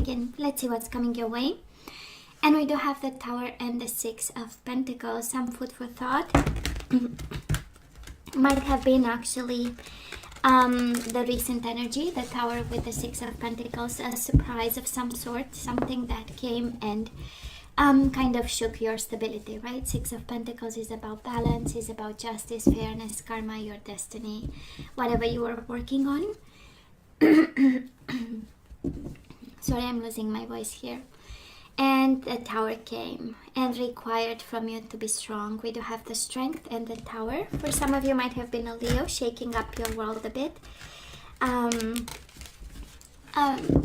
begin. Let's see what's coming your way. And we do have the Tower and the Six of Pentacles. Some food for thought. Might have been actually the recent energy, the Tower with the Six of Pentacles, a surprise of some sort, something that came and kind of shook your stability, right? Six of Pentacles is about balance, is about justice, fairness, karma, your destiny, whatever you are working on. Sorry, I'm losing my voice here. And the Tower came and required from you to be strong. We do have the Strength and the Tower. For some of you might have been a Leo, shaking up your world a bit.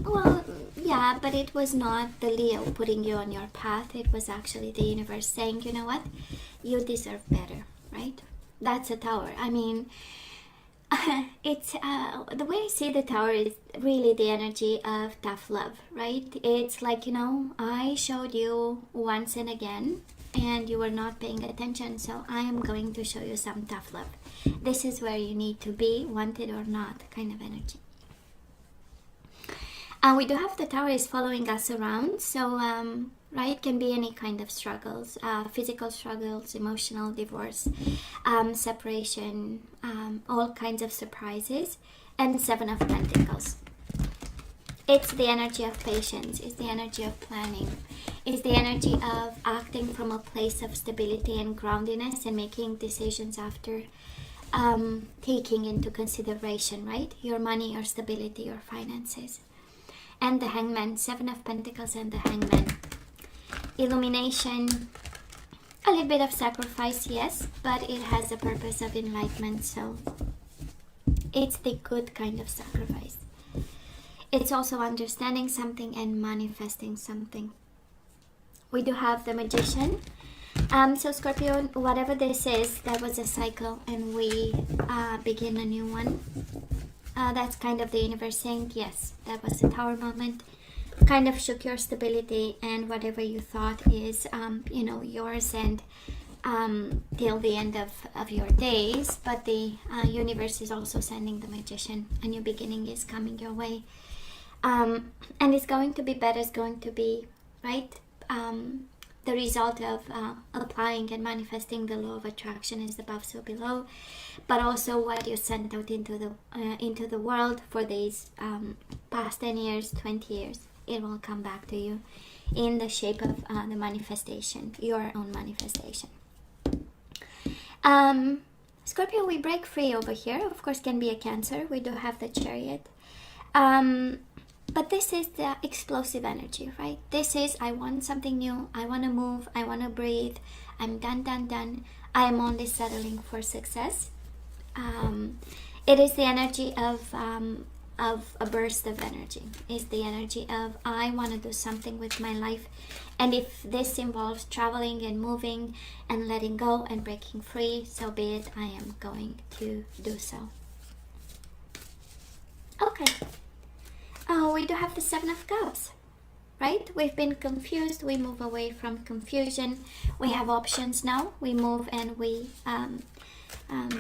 Well, yeah, but it was not the Leo putting you on your path. It was actually the universe saying, you know what, you deserve better, right? That's a Tower. I mean, it's the way I see the Tower is really the energy of tough love, right? It's like, you know, I showed you once and again and you were not paying attention, so I am going to show you some tough love. This is where you need to be, wanted or not, kind of energy. We do have the Tower is following us around, so right, can be any kind of struggles, physical struggles, emotional, divorce, separation, all kinds of surprises, and Seven of Pentacles. It's the energy of patience, it's the energy of planning, it's the energy of acting from a place of stability and groundedness and making decisions after taking into consideration, right, your money, your stability, your finances. And the Hangman, Seven of Pentacles and the Hangman. Illumination, a little bit of sacrifice, yes, but it has a purpose of enlightenment, so it's the good kind of sacrifice. It's also understanding something and manifesting something. We do have the Magician. So Scorpio, whatever this is, that was a cycle and we begin a new one. That's kind of the universe saying, yes, that was a Tower moment. Kind of shook your stability and whatever you thought is, you know, yours and till the end of your days. But the universe is also sending the Magician. A new beginning is coming your way. And it's going to be better. It's going to be, right, the result of applying and manifesting the law of attraction is above so below, but also what you sent out into the world for these past 10 years, 20 years, it will come back to you in the shape of the manifestation, your own manifestation. Scorpio, we break free over here. Of course, can be a Cancer. We do have the Chariot. But this is the explosive energy, right? This is, I want something new. I want to move. I want to breathe. I'm done. I am only settling for success. It is the energy of a burst of energy. It's the energy of, I want to do something with my life. And if this involves traveling and moving and letting go and breaking free, so be it. I am going to do so. Okay. Oh, we do have the Seven of Cups, right? We've been confused. We move away from confusion. We have options now. We move and we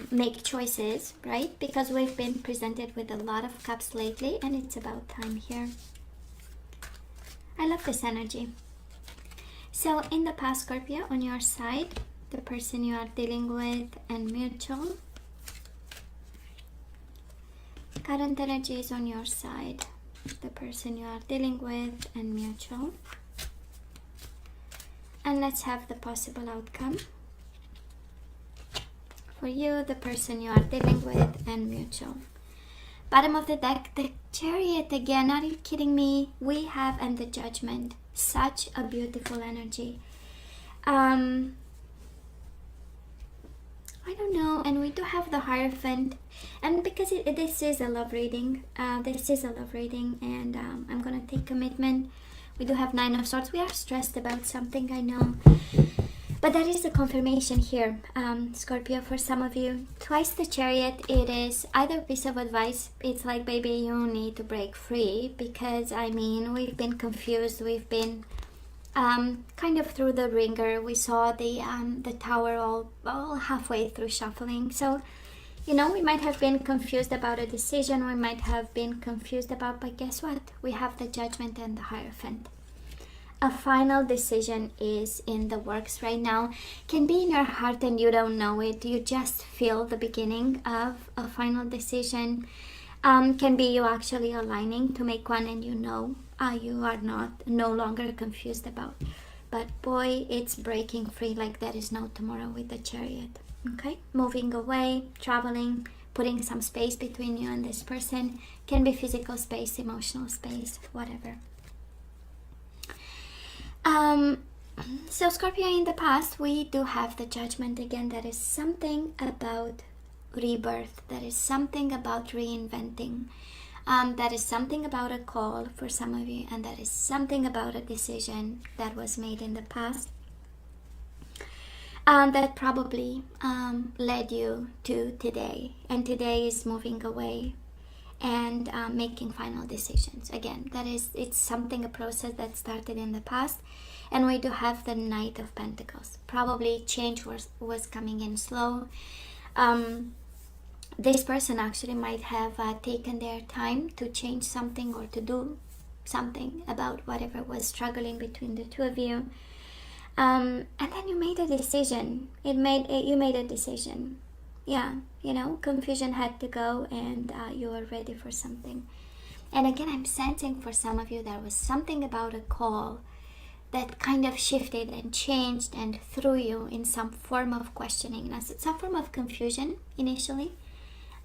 make choices, right? Because we've been presented with a lot of cups lately and it's about time here. I love this energy. So in the past, Scorpio, on your side, the person you are dealing with and mutual. Current energy is on your side. The person you are dealing with and mutual. And let's have the possible outcome. For you, the person you are dealing with and mutual. Bottom of the deck, the Chariot again. Are you kidding me? We have, and the Judgment. Such a beautiful energy. I don't know, and we do have the Hierophant, and because this is a love reading, and I'm gonna take commitment. We do have Nine of Swords. We are stressed about something, I know, but that is the confirmation here, Scorpio. For some of you, twice the Chariot, it is either piece of advice. It's like, baby, you need to break free, because I mean, we've been confused, we've been kind of through the ringer. We saw the Tower all halfway through shuffling. So You know, we might have been confused about a decision, we might have been confused about, but guess what? We have the Judgment and the Hierophant. A final decision is in the works right now. Can be in your heart and you don't know it. You just feel the beginning of a final decision. Can be you actually aligning to make one, and you know you are no longer confused about. But boy, it's breaking free like there is no tomorrow with the Chariot. Okay, moving away, traveling, putting some space between you and this person. Can be physical space, emotional space, whatever. So Scorpio, in the past we do have the Judgment again. That is something about rebirth, that is something about reinventing, that is something about a call for some of you, and that is something about a decision that was made in the past, that probably led you to today, and today is moving away and making final decisions. Again, it's something, a process that started in the past. And we do have the Knight of Pentacles. Probably change was coming in slow. This person actually might have taken their time to change something or to do something about whatever was struggling between the two of you. And then you made a decision. You made a decision. Yeah, you know, confusion had to go, and you were ready for something. And again, I'm sensing for some of you there was something about a call that kind of shifted and changed and threw you in some form of questioning, some form of confusion initially,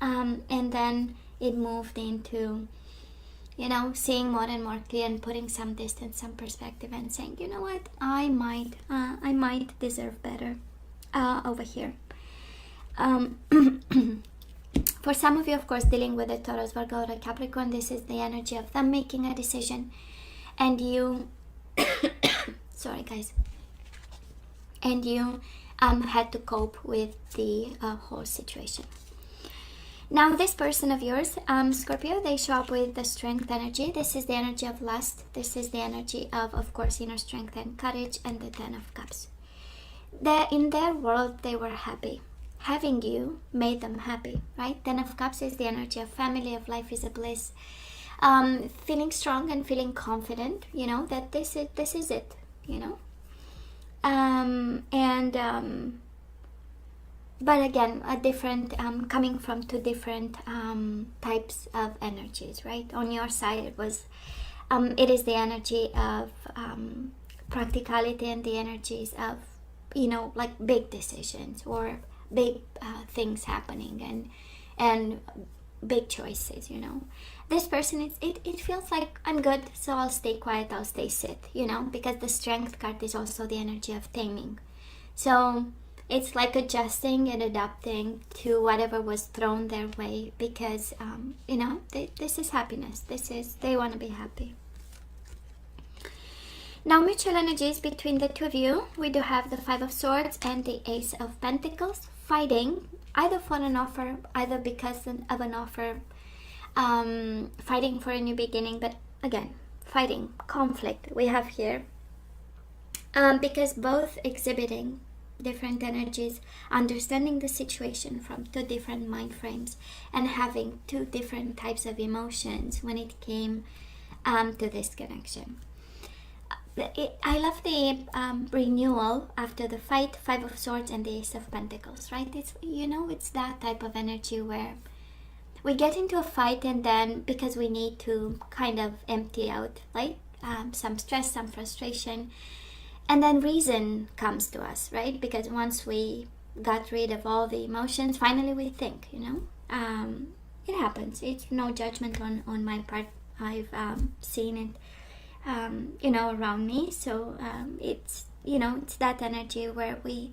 and then it moved into, you know, seeing more and more clear and putting some distance, some perspective, and saying, you know what, I might deserve better over here. For some of you, of course, dealing with a Taurus, Virgo, or a Capricorn, this is the energy of them making a decision, and you sorry guys, and you had to cope with the whole situation. Now this person of yours, Scorpio, they show up with the Strength energy. This is the energy of lust. This is the energy of course, inner strength and courage, and the Ten of Cups. In their world, they were happy. Having you made them happy, right? Ten of Cups is the energy of family, of life is a bliss. Feeling strong and feeling confident, you know, that this is it, you know. But again, a different, coming from two different types of energies, right? On your side, it is the energy of practicality, and the energies of, you know, like big decisions or big things happening, and big choices, you know. This person, it feels like, I'm good, so I'll stay quiet, I'll stay sit, you know, because the Strength card is also the energy of taming. So it's like adjusting and adapting to whatever was thrown their way, because you know, this is happiness. They want to be happy. Now, mutual energies between the two of you. We do have the Five of Swords and the Ace of Pentacles, fighting either for an offer, either because of an offer, fighting for a new beginning, but again, fighting, conflict we have here, because both exhibiting different energies, understanding the situation from two different mind frames, and having two different types of emotions when it came to this connection. I love the renewal after the fight, Five of Swords and the Ace of Pentacles, right? It's, you know, it's that type of energy where we get into a fight, and then because we need to kind of empty out, right? Some stress, some frustration, and then reason comes to us, right? Because once we got rid of all the emotions, finally we think, you know. It happens. It's no judgment on my part. I've seen it you know, around me. So it's, you know, it's that energy where we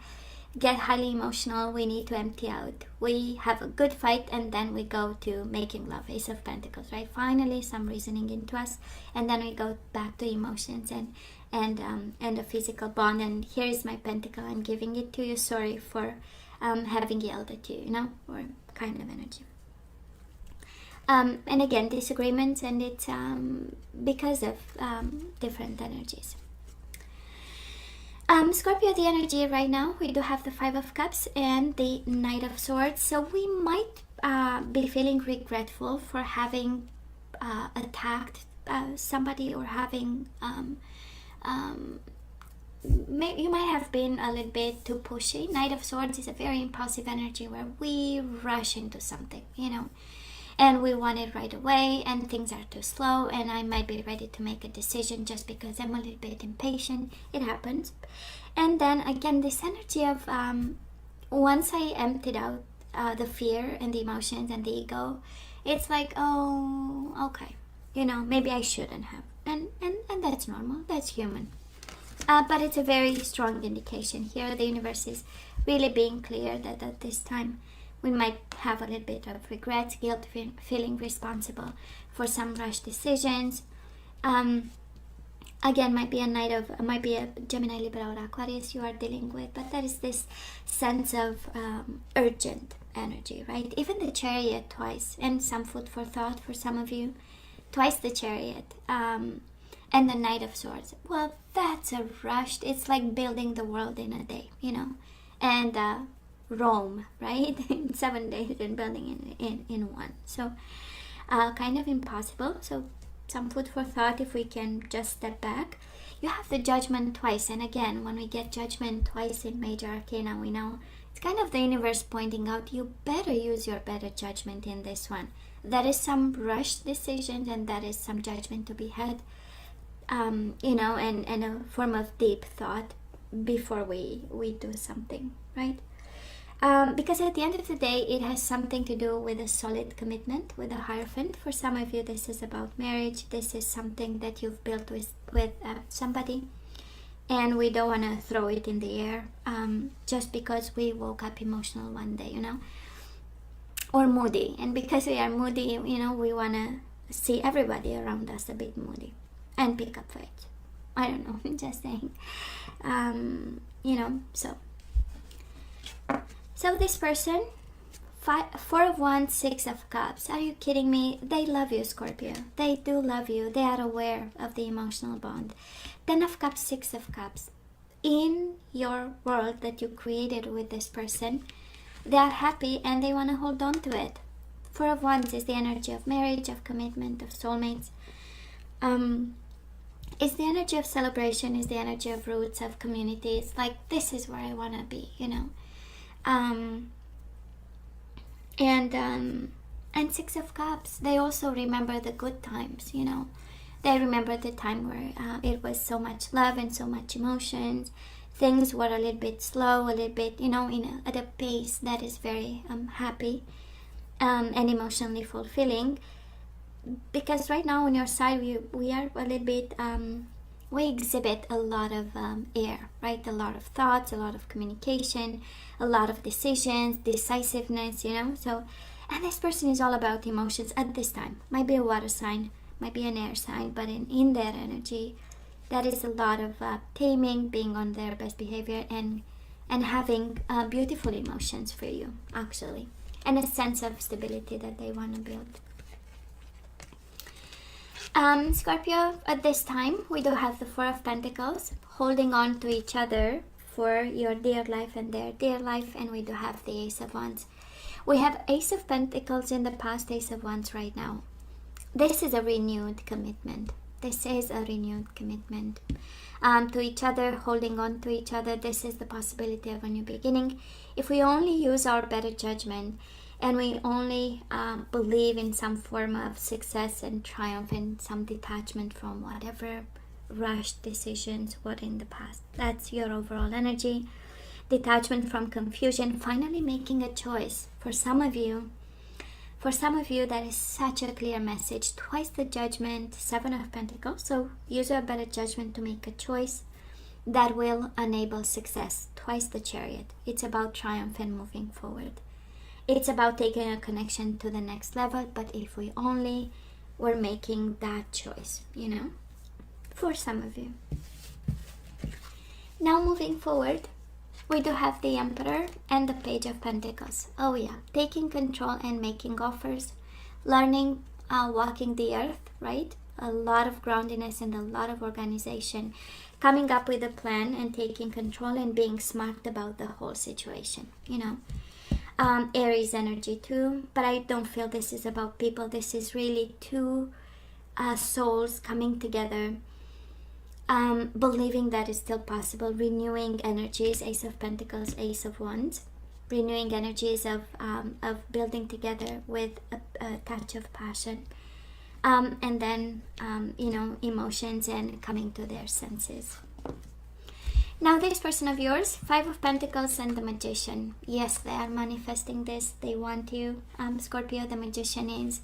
get highly emotional, we need to empty out, we have a good fight, and then we go to making love, Ace of Pentacles, right? Finally some reasoning into us, and then we go back to emotions and a physical bond. And here is my pentacle, I'm giving it to you, sorry for having yelled at you, you know, or kind of energy. And again, disagreements, and it's because of different energies. Scorpio, the energy right now, we do have the Five of Cups and the Knight of Swords. So we might be feeling regretful for having attacked somebody, or having you might have been a little bit too pushy. Knight of Swords is a very impulsive energy where we rush into something, you know, and we want it right away, and things are too slow, and I might be ready to make a decision just because I'm a little bit impatient. It happens. And then again, this energy of once I emptied out the fear and the emotions and the ego, it's like, oh, okay, you know, maybe I shouldn't have, and that's normal, that's human. But it's a very strong indication here. The universe is really being clear that at this time we might have a little bit of regrets, guilt, feeling responsible for some rash decisions. Again, might be a Gemini, Libra, or Aquarius you are dealing with, but there is this sense of urgent energy, right? Even the Chariot twice, and some food for thought for some of you. Twice the Chariot. And the Knight of Swords. Well, that's a rush. It's like building the world in a day, you know. And Rome, right? In 7 days, and building in one. So, kind of impossible. So, some food for thought if we can just step back. You have the Judgment twice. And again, when we get Judgment twice in Major Arcana, we know it's kind of the universe pointing out, you better use your better judgment in this one. There is some rushed decisions, and there is some judgment to be had. You know, and a form of deep thought before we do something, right? Because at the end of the day, it has something to do with a solid commitment with a Hierophant. For some of you, this is about marriage. This is something that you've built with somebody, and we don't want to throw it in the air just because we woke up emotional one day, you know, or moody. And because we are moody, you know, we want to see everybody around us a bit moody and pick up fights. I don't know, I'm just saying. You know, so this person, Four of Wands, Six of Cups. Are you kidding me? They love you, Scorpio. They do love you. They are aware of the emotional bond. 10 of Cups, Six of Cups. In your world that you created with this person, they are happy and they want to hold on to it. Four of Wands is the energy of marriage, of commitment, of soulmates. It's the energy of celebration, is the energy of roots, of communities. Like, this is where I want to be, you know. And Six of Cups, they also remember the good times, you know. They remember the time where it was so much love and so much emotions. Things were a little bit slow, a little bit, you know, at a pace that is very happy and emotionally fulfilling. Because right now on your side, we are a little bit, we exhibit a lot of air, right? A lot of thoughts, a lot of communication, a lot of decisions, decisiveness, you know. So, and this person is all about emotions at this time. Might be a water sign, might be an air sign, but in their energy, that is a lot of taming, being on their best behavior, and having beautiful emotions for you, actually, and a sense of stability that they want to build. Scorpio, at this time, we do have the Four of Pentacles, holding on to each other for your dear life and their dear life, and we do have the Ace of Wands. We have Ace of Pentacles in the past, Ace of Wands right now. This is a renewed commitment. This is a renewed commitment to each other, holding on to each other. This is the possibility of a new beginning. If we only use our better judgment, and we only believe in some form of success and triumph and some detachment from whatever rushed decisions were in the past. That's your overall energy. Detachment from confusion, finally making a choice. For some of you, that is such a clear message. Twice the Judgment, Seven of Pentacles. So use your better judgment to make a choice that will enable success. Twice the Chariot. It's about triumph and moving forward. It's about taking a connection to the next level, but if we only were making that choice, you know, for some of you. Now moving forward, we do have the Emperor and the Page of Pentacles. Oh yeah, taking control and making offers, learning, walking the earth, right? a lot of groundedness and a lot of organization, coming up with a plan and taking control and being smart about the whole situation, you know. Aries energy too, but I don't feel this is about people. This is really two souls coming together, believing that is still possible, renewing energies, Ace of Pentacles, Ace of Wands, renewing energies of building together with a touch of passion, and then you know, emotions and coming to their senses. Now this person of yours, Five of Pentacles and the Magician. Yes, they are manifesting this. They want you, Scorpio. The Magician is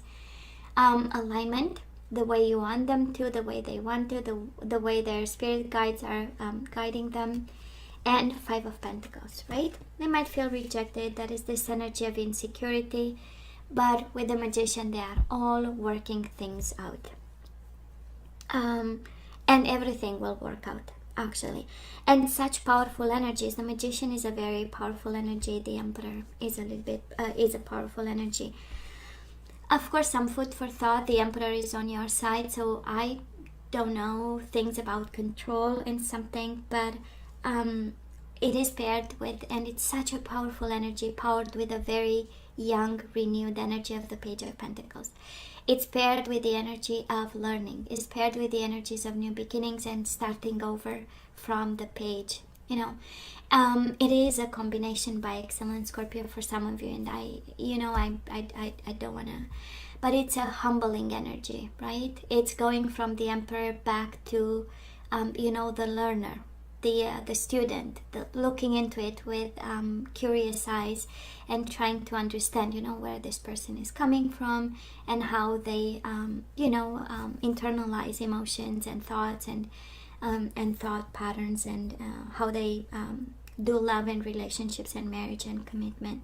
alignment, the way you want them to, the way they want to, the way their spirit guides are guiding them. And Five of Pentacles, right? They might feel rejected. That is this energy of insecurity. But with the Magician, they are all working things out. And everything will work out, actually. And such powerful energies. The Magician is a very powerful energy. The Emperor is a little bit is a powerful energy. Of course, some food for thought. The Emperor is on your side, so I don't know things about control and something, but it is paired with, and it's such a powerful energy, powered with a very young, renewed energy of the Page of Pentacles. It's paired with the energy of learning. It's paired with the energies of new beginnings and starting over from the page, you know. It is a combination by excellence, Scorpio, for some of you, and I don't want to, but it's a humbling energy, right? It's going from the Emperor back to, you know, the learner, the student, looking into it with curious eyes and trying to understand, you know, where this person is coming from and how they, you know, internalize emotions and thoughts and thought patterns, and how they do love and relationships and marriage and commitment.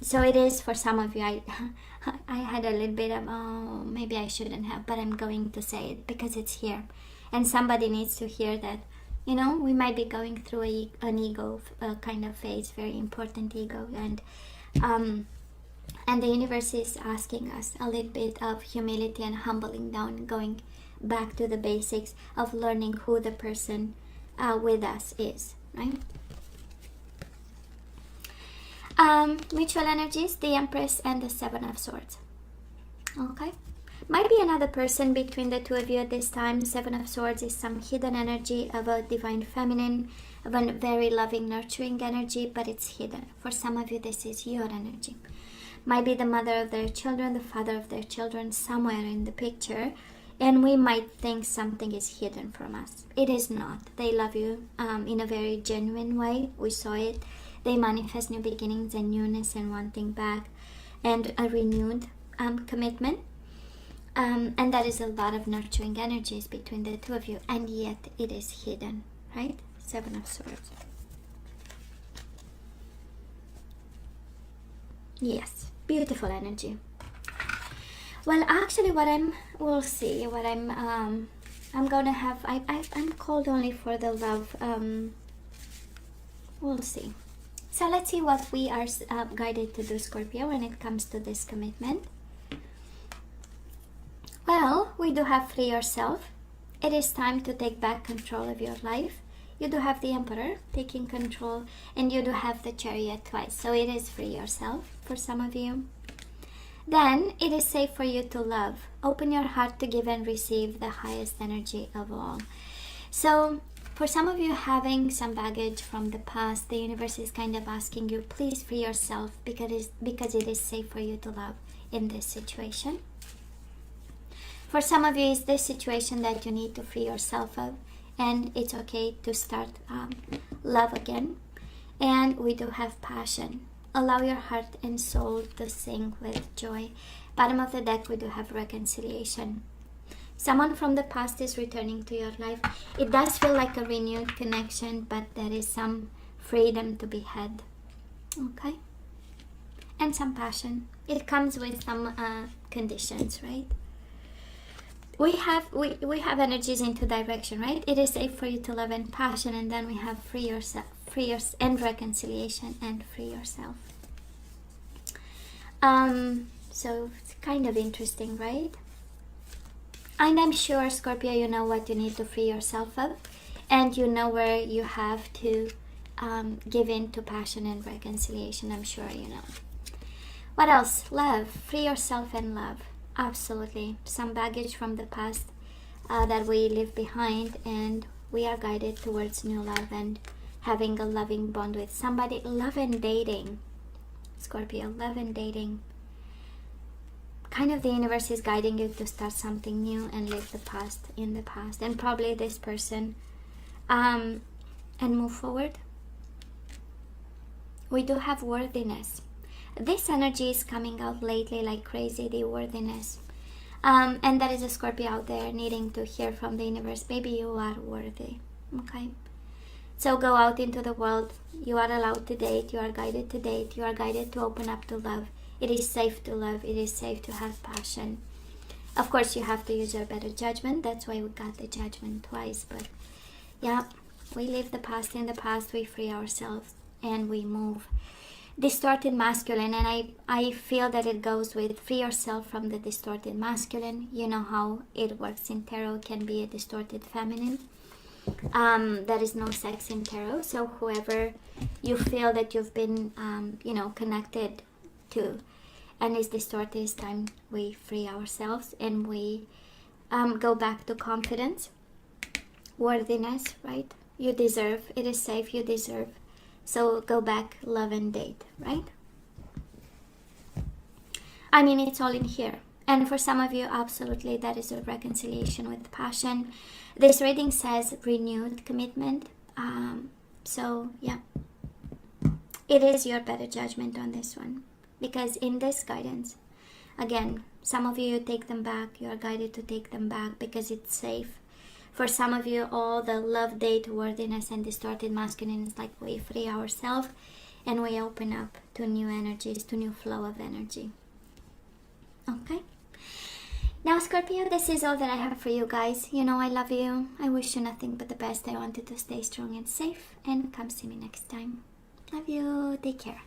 So it is for some of you. I had a little bit of, oh, maybe I shouldn't have, but I'm going to say it because it's here, and somebody needs to hear that. You know, we might be going through an ego kind of phase, very important ego, and the universe is asking us a little bit of humility and humbling down, going back to the basics of learning who the person with us is, right? Mutual energies, the Empress and the Seven of Swords. Okay. Might be another person between the two of you at this time. Seven of Swords is some hidden energy of a divine feminine, of a very loving, nurturing energy, but it's hidden. For some of you, this is your energy. Might be the mother of their children, the father of their children, somewhere in the picture, and we might think something is hidden from us. It is not. They love you in a very genuine way. We saw it. They manifest new beginnings and newness and wanting back and a renewed commitment. And that is a lot of nurturing energies between the two of you, and yet it is hidden, right? Seven of Swords. Yes, beautiful energy. Well, actually, we'll see what I'm gonna have. I'm called only for the love. We'll see. So let's see what we are guided to do, Scorpio, when it comes to this commitment. Well, we do have free yourself. It is time to take back control of your life. You do have the Emperor taking control, and you do have the Chariot twice. So it is free yourself for some of you. Then it is safe for you to love. Open your heart to give and receive the highest energy of all. So for some of you having some baggage from the past, the universe is kind of asking you, please free yourself, because it is safe for you to love in this situation. For some of you, it's this situation that you need to free yourself of, and it's okay to start love again. And we do have passion. Allow your heart and soul to sing with joy. Bottom of the deck, we do have reconciliation. Someone from the past is returning to your life. It does feel like a renewed connection, but there is some freedom to be had. Okay? And some passion. It comes with some conditions, right? We have energies in two direction, right? It is safe for you to love and passion, and then we have free yourself, and reconciliation and free yourself. So it's kind of interesting, right? And I'm sure, Scorpio, you know what you need to free yourself of, and you know where you have to give in to passion and reconciliation. I'm sure you know. What else? Love. Free yourself and love. Absolutely. Some baggage from the past that we leave behind, and we are guided towards new love and having a loving bond with somebody. Love and dating. Scorpio, love and dating. Kind of the universe is guiding you to start something new and leave the past in the past, and probably this person, and move forward. We do have worthiness. This energy is coming out lately like crazy, the worthiness. And there is a Scorpio out there needing to hear from the universe, maybe you are worthy. Okay? So go out into the world. You are allowed to date. You are guided to date. You are guided to open up to love. It is safe to love. It is safe to have passion. Of course, you have to use your better judgment. That's why we got the judgment twice. But yeah, we leave the past in the past. We free ourselves and we move. Distorted masculine, and I feel that it goes with free yourself from the distorted masculine. You know how it works in tarot. It can be a distorted feminine. There is no sex in tarot, so whoever you feel that you've been connected to and is distorted, it's time we free ourselves and we go back to confidence, worthiness, right? You deserve. It is safe. You deserve. So go back, love and date, right? I mean, it's all in here. And for some of you, absolutely, that is a reconciliation with passion. This reading says renewed commitment. So, yeah. It is your better judgment on this one. Because in this guidance, again, some of you take them back. You are guided to take them back because it's safe. For some of you, all the love, date, worthiness, and distorted masculine is like we free ourselves and we open up to new energies, to new flow of energy. Okay? Now, Scorpio, this is all that I have for you guys. You know I love you. I wish you nothing but the best. I want you to stay strong and safe. And come see me next time. Love you. Take care.